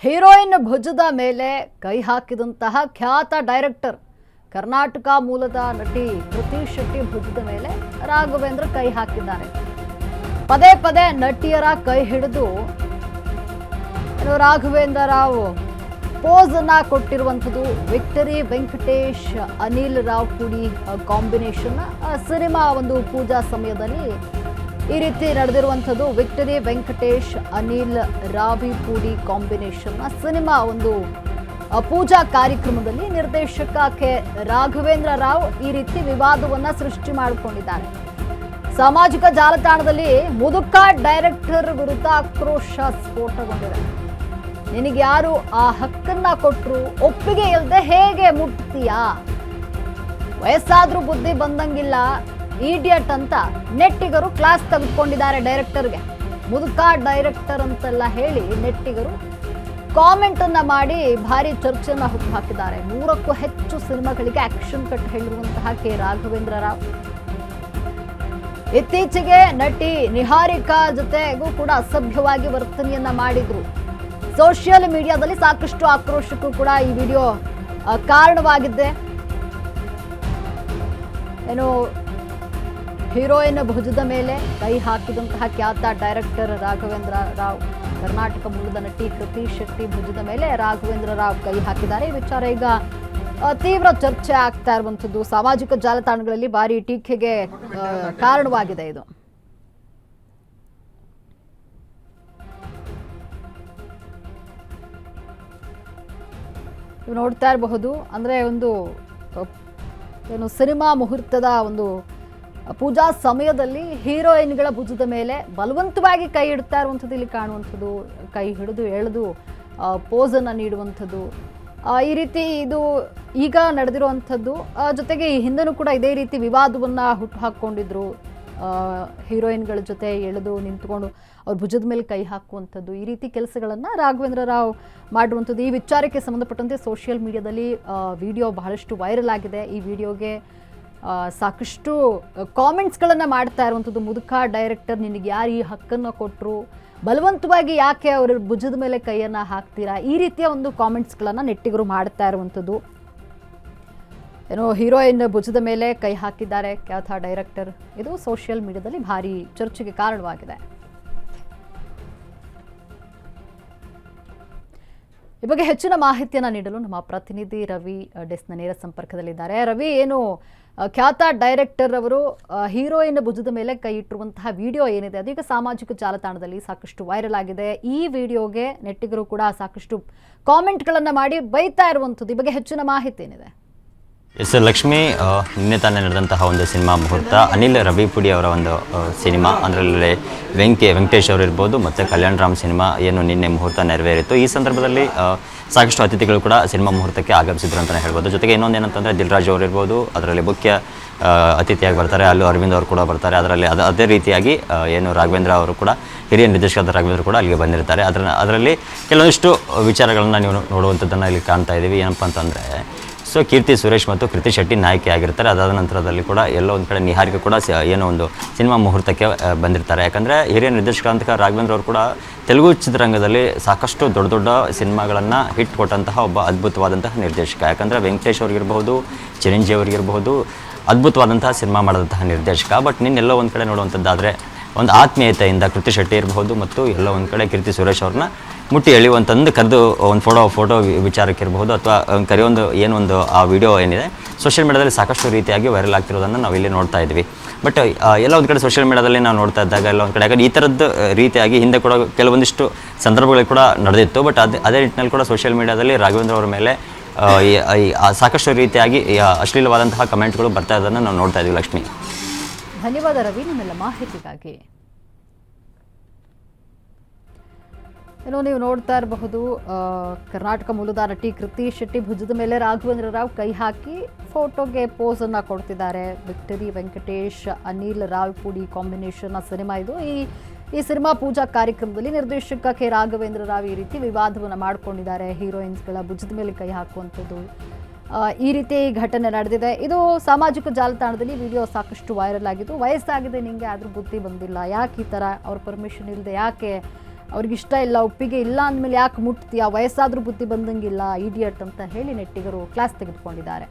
Heroine ಭುಜದ ಮೇಲೆ ಕೈ ಹಾಕಿದಂತಹ ಖ್ಯಾತ ಡೈರೆಕ್ಟರ್ ಕರ್ನಾಟಕ ಮೂಲದ ನಟಿ ಕೃತಿ ಶೆಟ್ಟಿ ಭುಜದ ಮೇಲೆ ರಾಘವೇಂದ್ರ ಕೈ ಹಾಕಿದ್ದಾರೆ. ಪದೇ ಪದೇ ನಟಿಯರ ಕೈ ಹಿಡಿದು ರಾಘವೇಂದ್ರ ರಾವ್ ಪೋಸ್ ಅನ್ನ ಕೊಟ್ಟಿರುವಂಥದ್ದು. ವಿಕ್ಟರಿ ವೆಂಕಟೇಶ್ ಅನಿಲ್ ರಾವ್ ಪುಡಿ ಕಾಂಬಿನೇಷನ್ ಸಿನಿಮಾ ಒಂದು ಪೂಜಾ ಸಮಯದಲ್ಲಿ ಈ ರೀತಿ ನಡೆದಿರುವಂಥದ್ದು. Victory Venkatesh Anil Ravipudi combination cinema ಒಂದು ಪೂಜಾ ಕಾರ್ಯಕ್ರಮದಲ್ಲಿ ನಿರ್ದೇಶಕ ಕೆ ರಾಘವೇಂದ್ರ ರಾವ್ ಈ ರೀತಿ ವಿವಾದವನ್ನ ಸೃಷ್ಟಿ ಮಾಡಿಕೊಂಡಿದ್ದಾರೆ. ಸಾಮಾಜಿಕ ಜಾಲತಾಣದಲ್ಲಿ ಮುದುಕ ಡೈರೆಕ್ಟರ್ ವಿರುದ್ಧ ಆಕ್ರೋಶ ಸ್ಫೋಟಗೊಂಡಿದೆ. ನಿನಗೆ ಯಾರು ಆ ಹಕ್ಕನ್ನ ಕೊಟ್ಟರು, ಒಪ್ಪಿಗೆ ಇಲ್ಲದೆ ಹೇಗೆ ಮುಟ್ತೀಯಾ, ವಯಸ್ಸಾದ್ರೂ ಬುದ್ಧಿ ಬಂದಂಗಿಲ್ಲ, ಈಡಿಯಟ್ ಅಂತ ನೆಟ್ಟಿಗರು ಕ್ಲಾಸ್ ತೆಗೆದುಕೊಂಡಿದ್ದಾರೆ ಡೈರೆಕ್ಟರ್ಗೆ. ಮುದುಕ ಡೈರೆಕ್ಟರ್ ಅಂತೆಲ್ಲ ಹೇಳಿ ನೆಟ್ಟಿಗರು ಕಾಮೆಂಟ್ ಅನ್ನ ಮಾಡಿ ಭಾರಿ ಚರ್ಚೆಯನ್ನ ಹುಟ್ಟುಹಾಕಿದ್ದಾರೆ. 100ಕ್ಕೂ ಹೆಚ್ಚು ಸಿನಿಮಾಗಳಿಗೆ ಆಕ್ಷನ್ ಕಟ್ ಹೇಳಿರುವಂತಹ ಕೆ ರಾಘವೇಂದ್ರ ರಾವ್ ಇತ್ತೀಚೆಗೆ ನಟಿ ನಿಹಾರಿಕಾ ಜೊತೆಗೂ ಕೂಡ ಅಸಭ್ಯವಾಗಿ ವರ್ತನೆಯನ್ನ ಮಾಡಿದ್ರು. ಸೋಷಿಯಲ್ ಮೀಡಿಯಾದಲ್ಲಿ ಸಾಕಷ್ಟು ಆಕ್ರೋಶಕ್ಕೂ ಕೂಡ ಈ ವಿಡಿಯೋ ಕಾರಣವಾಗಿದ್ದೆ. ಏನು ಹೀರೋಯಿನ್ ಭುಜದ ಮೇಲೆ ಕೈ ಹಾಕಿದಂತಹ ಖ್ಯಾತ ಡೈರೆಕ್ಟರ್ ರಾಘವೇಂದ್ರ ರಾವ್, ಕರ್ನಾಟಕ ಮೂಲದ ನಟಿ ಕೃತಿ ಶೆಟ್ಟಿ ಭುಜದ ಮೇಲೆ ರಾಘವೇಂದ್ರ ರಾವ್ ಕೈ ಹಾಕಿದ್ದಾರೆ. ಈ ವಿಚಾರ ಈಗ ತೀವ್ರ ಚರ್ಚೆ ಆಗ್ತಾ ಇರುವಂಥದ್ದು. ಸಾಮಾಜಿಕ ಜಾಲತಾಣಗಳಲ್ಲಿ ಭಾರಿ ಟೀಕೆಗೆ ಕಾರಣವಾಗಿದೆ ಇದು. ನೀವು ನೋಡ್ತಾ ಇರಬಹುದು, ಅಂದರೆ ಒಂದು ಏನು ಸಿನಿಮಾ ಮುಹೂರ್ತದ ಒಂದು ಪೂಜಾ ಸಮಯದಲ್ಲಿ ಹೀರೋಯಿನ್ಗಳ ಭುಜದ ಮೇಲೆ ಬಲವಂತವಾಗಿ ಕೈ ಇಡ್ತಾ ಇರುವಂಥದ್ದು ಇಲ್ಲಿ ಕಾಣುವಂಥದ್ದು. ಕೈ ಹಿಡಿದು ಎಳೆದು ಪೋಸನ್ನು ನೀಡುವಂಥದ್ದು ಈ ರೀತಿ ಇದು ಈಗ ನಡೆದಿರುವಂಥದ್ದು. ಜೊತೆಗೆ ಈ ಹಿಂದೆನೂ ಕೂಡ ಇದೇ ರೀತಿ ವಿವಾದವನ್ನು ಹುಟ್ಟು ಹಾಕ್ಕೊಂಡಿದ್ರು. ಹೀರೋಯಿನ್ಗಳ ಜೊತೆ ಎಳೆದು ನಿಂತ್ಕೊಂಡು ಅವ್ರ ಭುಜದ ಮೇಲೆ ಕೈ ಹಾಕುವಂಥದ್ದು, ಈ ರೀತಿ ಕೆಲಸಗಳನ್ನು ರಾಘವೇಂದ್ರ ರಾವ್ ಮಾಡುವಂಥದ್ದು. ಈ ವಿಚಾರಕ್ಕೆ ಸಂಬಂಧಪಟ್ಟಂತೆ ಸೋಷಿಯಲ್ ಮೀಡಿಯಾದಲ್ಲಿ ವಿಡಿಯೋ ಬಹಳಷ್ಟು ವೈರಲ್ ಆಗಿದೆ. ಈ ವಿಡಿಯೋಗೆ ಸಾಕಷ್ಟು ಕಾಮೆಂಟ್ಸ್ಗಳನ್ನು ಮಾಡ್ತಾ ಇರುವಂಥದ್ದು. ಮುದುಕ ಡೈರೆಕ್ಟರ್, ನಿನಗೆ ಯಾರು ಈ ಹಕ್ಕನ್ನು ಕೊಟ್ಟರು, ಬಲವಂತವಾಗಿ ಯಾಕೆ ಅವ್ರ ಭುಜದ ಮೇಲೆ ಕೈಯನ್ನು ಹಾಕ್ತೀರಾ, ಈ ರೀತಿಯ ಒಂದು ಕಾಮೆಂಟ್ಸ್ಗಳನ್ನು ನೆಟ್ಟಿಗರು ಮಾಡ್ತಾ ಇರುವಂಥದ್ದು. ಏನೋ ಹೀರೋಯಿನ್ ಭುಜದ ಮೇಲೆ ಕೈ ಹಾಕಿದ್ದಾರೆ ಖ್ಯಾತ ಡೈರೆಕ್ಟರ್. ಇದು ಸೋಷಿಯಲ್ ಮೀಡಿಯಾದಲ್ಲಿ ಭಾರಿ ಚರ್ಚೆಗೆ ಕಾರಣವಾಗಿದೆ. ಈ ಬಗ್ಗೆ ಹೆಚ್ಚಿನ ಮಾಹಿತಿಯನ್ನು ನೀಡಲು ನಮ್ಮ ಪ್ರತಿನಿಧಿ ರವಿ ಡೆಸ್ಕ್ನ ನೇರ ಸಂಪರ್ಕದಲ್ಲಿದ್ದಾರೆ. ರವಿ, ಏನು ಖ್ಯಾತ ಡೈರೆಕ್ಟರ್ ಅವರು ಹೀರೋಯಿನ್ ಭುಜದ ಮೇಲೆ ಕೈ ಇಟ್ಟಿರುವಂತಹ ವಿಡಿಯೋ ಏನಿದೆ ಅದೀಗ ಸಾಮಾಜಿಕ ಜಾಲತಾಣದಲ್ಲಿ ಸಾಕಷ್ಟು ವೈರಲ್ ಆಗಿದೆ. ಈ ವಿಡಿಯೋಗೆ ನೆಟ್ಟಿಗರು ಕೂಡ ಸಾಕಷ್ಟು ಕಾಮೆಂಟ್ಗಳನ್ನು ಮಾಡಿ ಬೈತಾ ಇರುವಂಥದ್ದು. ಈ ಬಗ್ಗೆ ಹೆಚ್ಚಿನ ಮಾಹಿತಿ ಏನಿದೆ? ಎಸ್ ಲಕ್ಷ್ಮಿ, ನಿನ್ನೆ ತಾನೇ ನಡೆದಂತಹ ಒಂದು ಸಿನಿಮಾ ಮುಹೂರ್ತ, ಅನಿಲ್ ರವಿಪುಡಿ ಅವರ ಒಂದು ಸಿನಿಮಾ, ಅದರಲ್ಲಿ ವೆಂಕಟೇಶ್ ಅವರು ಇರ್ಬೋದು ಮತ್ತು ಕಲ್ಯಾಣ್ ರಾಮ್ ಸಿನಿಮಾ ಏನು ನಿನ್ನೆ ಮುಹೂರ್ತ ನೆರವೇರಿತ್ತು. ಈ ಸಂದರ್ಭದಲ್ಲಿ ಸಾಕಷ್ಟು ಅತಿಥಿಗಳು ಕೂಡ ಸಿನಿಮಾ ಮುಹೂರ್ತಕ್ಕೆ ಆಗಮಿಸಿದ್ರು ಅಂತಲೇ ಹೇಳ್ಬೋದು. ಜೊತೆಗೆ ಇನ್ನೊಂದು ಏನಂತಂದರೆ ದಿಲ್ರಾಜ್ ಅವರು ಇರ್ಬೋದು, ಅದರಲ್ಲಿ ಮುಖ್ಯ ಅತಿಥಿಯಾಗಿ ಬರ್ತಾರೆ. ಅಲ್ಲೂ ಅರವಿಂದ್ ಅವರು ಕೂಡ ಬರ್ತಾರೆ. ಅದರಲ್ಲಿ ಅದೇ ರೀತಿಯಾಗಿ ಏನು ರಾಘವೇಂದ್ರ ಅವರು ಕೂಡ, ಹಿರಿಯ ನಿರ್ದೇಶಕರಾದ ರಾಘವೇಂದ್ರ ಕೂಡ ಅಲ್ಲಿಗೆ ಬಂದಿರ್ತಾರೆ. ಅದರಲ್ಲಿ ಕೆಲವೊಂದಿಷ್ಟು ವಿಚಾರಗಳನ್ನು ನೀವು ನೋಡುವಂಥದ್ದನ್ನು ಇಲ್ಲಿ ಕಾಣ್ತಾ ಇದ್ದೀವಿ. ಏನಪ್ಪ ಅಂತಂದರೆ, ಸೊ ಕೀರ್ತಿ ಸುರೇಶ್ ಮತ್ತು ಕೃತಿ ಶೆಟ್ಟಿ ನಾಯಕಿ ಆಗಿರ್ತಾರೆ. ಅದಾದ ನಂತರದಲ್ಲಿ ಕೂಡ ಎಲ್ಲೋ ಒಂದು ಕಡೆ ನಿಹಾರಿಕೆ ಕೂಡ ಏನೋ ಒಂದು ಸಿನಿಮಾ ಮುಹೂರ್ತಕ್ಕೆ ಬಂದಿರ್ತಾರೆ. ಯಾಕಂದರೆ ಹಿರಿಯ ನಿರ್ದೇಶಕರಾದಂಥ ರಾಘವೇಂದ್ರ ಅವರು ಕೂಡ ತೆಲುಗು ಚಿತ್ರರಂಗದಲ್ಲಿ ಸಾಕಷ್ಟು ದೊಡ್ಡ ದೊಡ್ಡ ಸಿನಿಮಾಗಳನ್ನು ಹಿಟ್ ಕೊಟ್ಟಂತಹ ಒಬ್ಬ ಅದ್ಭುತವಾದಂತಹ ನಿರ್ದೇಶಕ. ಯಾಕಂದರೆ ವೆಂಕಟೇಶ್ ಅವ್ರಿಗಿರಬಹುದು, ಚಿರಂಜೀವಿ ಅವರಿಗಿರಬಹುದು, ಅದ್ಭುತವಾದಂತಹ ಸಿನಿಮಾ ಮಾಡಿದಂತಹ ನಿರ್ದೇಶಕ. ಬಟ್ ನಿನ್ನೆಲ್ಲೋ ಒಂದು ಕಡೆ ನೋಡುವಂಥದ್ದಾದರೆ ಒಂದು ಆತ್ಮೀಯತೆಯಿಂದ ಕೃತಿ ಶೆಟ್ಟಿ ಇರಬಹುದು ಮತ್ತು ಎಲ್ಲೋ ಒಂದು ಕಡೆ ಕೀರ್ತಿ ಸುರೇಶ್ ಅವ್ರನ್ನ ಮುಟ್ಟಿ ಎಳೆಯುವಂತಂದು ಕರೆದು ಒಂದು ಫೋಟೋ ವಿಚಾರಕ್ಕೆ ಇರಬಹುದು ಅಥವಾ ಕರೆಯೊಂದು ಏನೊಂದು ಆ ವಿಡಿಯೋ ಏನಿದೆ ಸೋಷಿಯಲ್ ಮೀಡಿಯಾದಲ್ಲಿ ಸಾಕಷ್ಟು ರೀತಿಯಾಗಿ ವೈರಲ್ ಆಗ್ತಿರೋದನ್ನು ನಾವು ಇಲ್ಲಿ ನೋಡ್ತಾ ಇದ್ವಿ. ಬಟ್ ಎಲ್ಲ ಒಂದು ಕಡೆ ಸೋಷಿಯಲ್ ಮೀಡಿಯಾದಲ್ಲಿ ನಾವು ನೋಡ್ತಾ ಇದ್ದಾಗ ಎಲ್ಲ ಒಂದು ಕಡೆ ಯಾಕಂದರೆ ಈ ಥರದ್ದು ರೀತಿಯಾಗಿ ಹಿಂದೆ ಕೂಡ ಕೆಲವೊಂದಿಷ್ಟು ಸಂದರ್ಭಗಳು ಕೂಡ ನಡೆದಿತ್ತು. ಬಟ್ ಅದೇ ನಿಟ್ಟಿನಲ್ಲಿ ಕೂಡ ಸೋಷಿಯಲ್ ಮೀಡಿಯಾದಲ್ಲಿ ರಾಘವೇಂದ್ರ ಅವರ ಮೇಲೆ ಸಾಕಷ್ಟು ರೀತಿಯಾಗಿ ಅಶ್ಲೀಲವಾದಂತಹ ಕಮೆಂಟ್ಗಳು ಬರ್ತಾ ಇರೋದನ್ನು ನಾವು ನೋಡ್ತಾ ಇದ್ವಿ. ಲಕ್ಷ್ಮಿ, ಧನ್ಯವಾದ ರವಿ ನಿಮ್ಮೆಲ್ಲ ಮಾಹಿತಿಗಾಗಿ. ಏನೋ ನೀವು ನೋಡ್ತಾ ಇರಬಹುದು, ಕರ್ನಾಟಕ ಮೂಲದ ನಟಿ ಕೃತಿ ಶೆಟ್ಟಿ ಭುಜದ ಮೇಲೆ ರಾಘವೇಂದ್ರ ರಾವ್ ಕೈ ಹಾಕಿ ಫೋಟೋಗೆ ಪೋಸನ್ನು ಕೊಡ್ತಿದ್ದಾರೆ. Victory Venkatesh Anil Ravipudi combination cinema ಇದು. ಈ ಸಿನಿಮಾ ಪೂಜಾ ಕಾರ್ಯಕ್ರಮದಲ್ಲಿ ನಿರ್ದೇಶಕ ಕೆ ರಾಘವೇಂದ್ರ ರಾವ್ ಈ ರೀತಿ ವಿವಾದವನ್ನು ಮಾಡಿಕೊಂಡಿದ್ದಾರೆ. ಹೀರೋಯಿನ್ಸ್ಗಳ ಭುಜದ ಮೇಲೆ ಕೈ ಹಾಕುವಂಥದ್ದು, ಈ ರೀತಿ ಘಟನೆ ನಡೆದಿದೆ. ಇದು ಸಾಮಾಜಿಕ ಜಾಲತಾಣದಲ್ಲಿ ವಿಡಿಯೋ ಸಾಕಷ್ಟು ವೈರಲ್ ಆಗಿದ್ದು. ವಯಸ್ಸಾಗಿದೆ ನಿಮಗೆ, ಆದರೂ ಬುದ್ಧಿ ಬಂದಿಲ್ಲ, ಯಾಕೆ ಈ ಥರ ಅವ್ರ ಪರ್ಮಿಷನ್ ಇಲ್ಲದೆ ಯಾಕೆ ಅವ್ರಿಗಿಷ್ಟ ಇಲ್ಲ, ಒಪ್ಪಿಗೆ ಇಲ್ಲ ಅಂದಮೇಲೆ ಯಾಕೆ ಮುಟ್ತೀಯಾ, ವಯಸ್ಸಾದ್ರೂ ಬುದ್ಧಿ ಬಂದಂಗಿಲ್ಲ, ಇಡಿಯಟ್ ಅಂತ ಹೇಳಿ ನೆಟ್ಟಿಗರು ಕ್ಲಾಸ್ ತೆಗೆದುಕೊಂಡಿದ್ದಾರೆ.